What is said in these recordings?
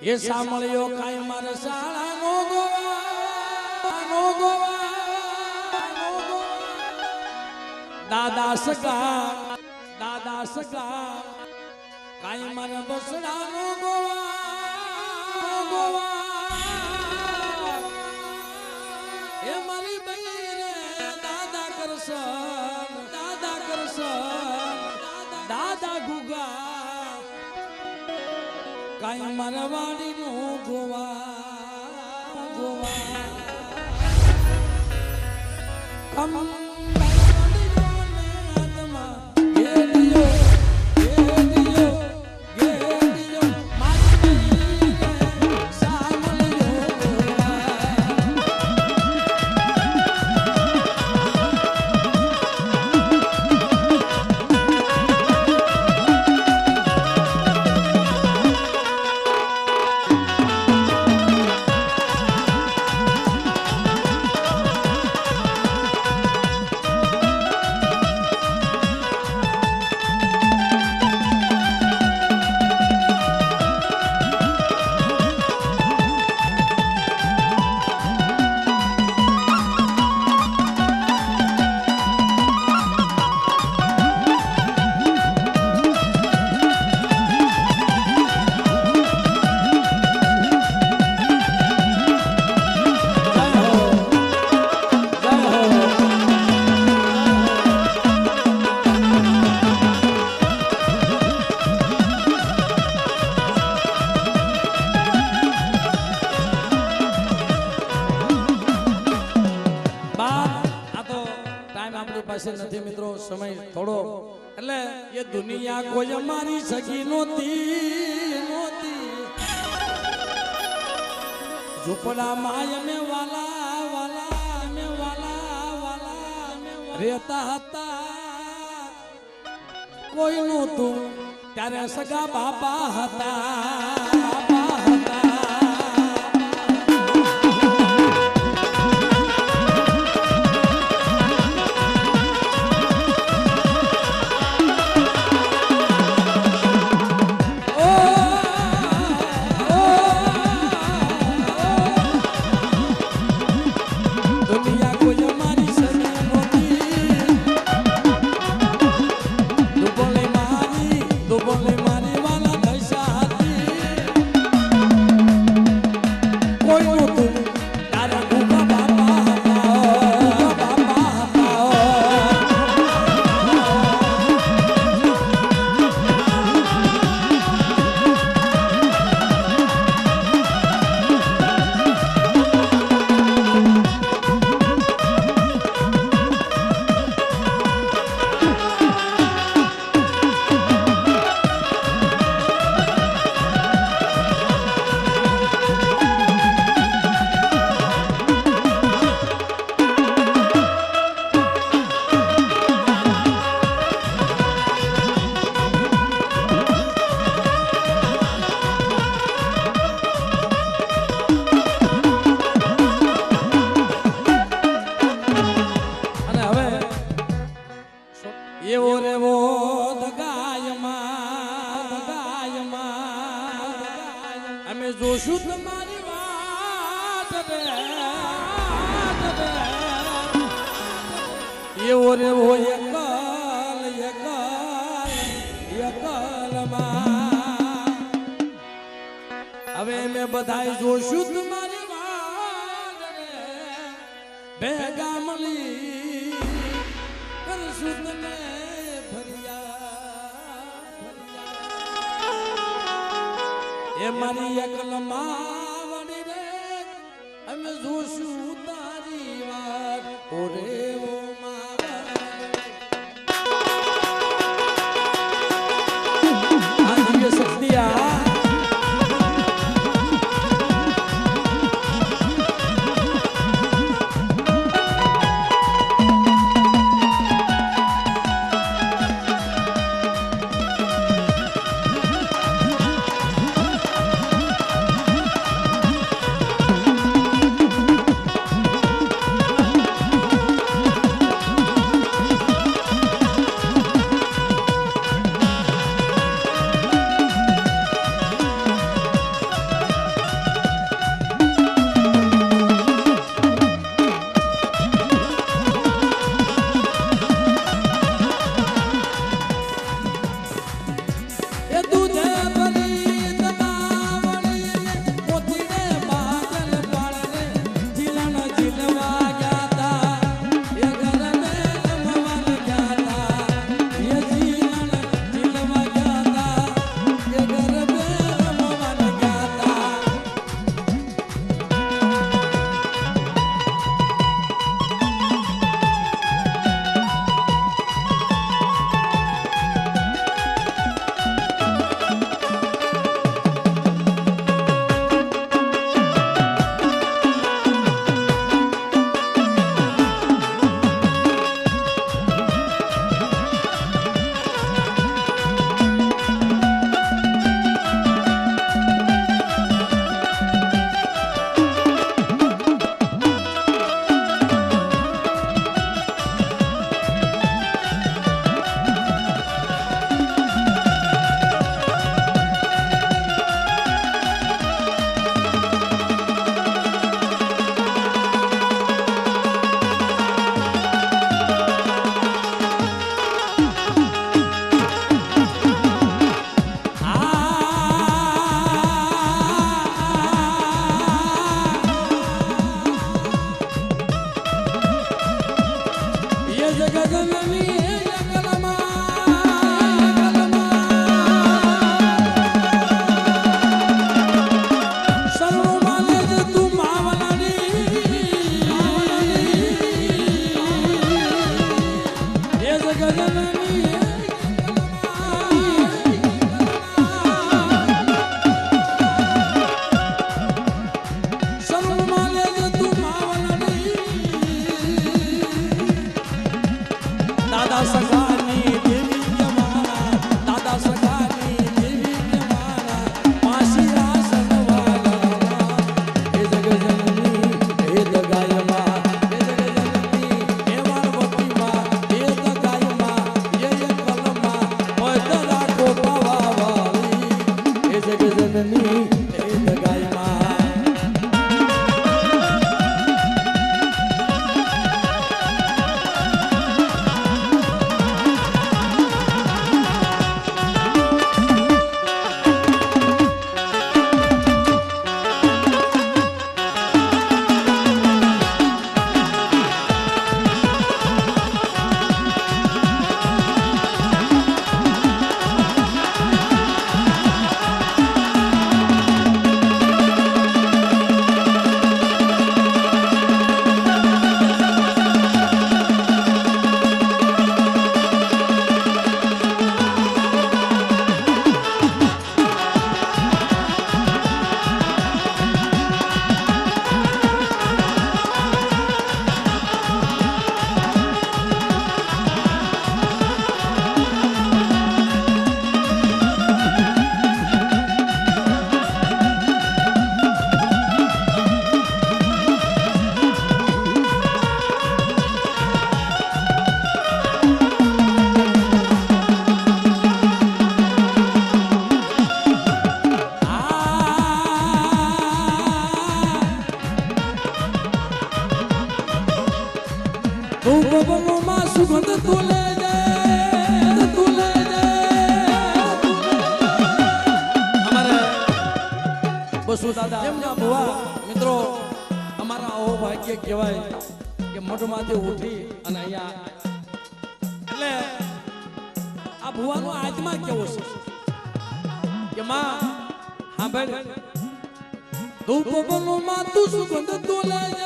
એ સાંભળ્યો કાંઈ મારે શાળાનો ગોવા દાદા સગા કાંઈ મારે બસડાનો ગોવા એ મારી બહેરે દાદા કરશન દાદા ગુગા કાંઈ મારા વાડીનું ગોવા કમ નથી મિત્રો, સમય થોડો એટલે એ દુનિયા કોઈ અમારી સગી નહોતી ઝૂંપડા માય મે વાલા રહેતા હતા કોઈ નહોતું ત્યારે સગા બાપા હતા અમે જોશું તમારી વાત એવો રેવો એકલમાં હવે મેં બધાય જોશું તમારી વાત ભેગા મળી કરશું તમે એ મારી એકલમાં વળી રે અમે જોશું તારી વાત ઓરે ઓ મારા સત્યા પવનમાં સુગંધ તું લે જાય તું લે જાય અમારે બસુ દાદા એમના ભુવા મિત્રો અમારા આવો ભાગ્ય કહેવાય કે મઠમાંથી ઉઠી અને અહીંયા એટલે આ ભુવાનો આજમાં કેવો છે કે માં હા ભાઈ તું પવનમાં તું સુગંધ તું લે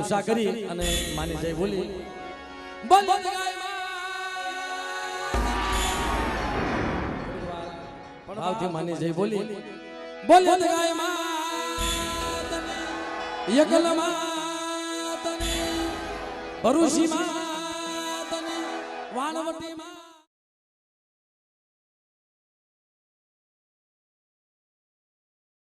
ઉષા કરી અને માની જય બોલી ભાવથી માની જય બોલી બોલે ગાય માં યગલ માં ભરૂચી માં વાણવટી માં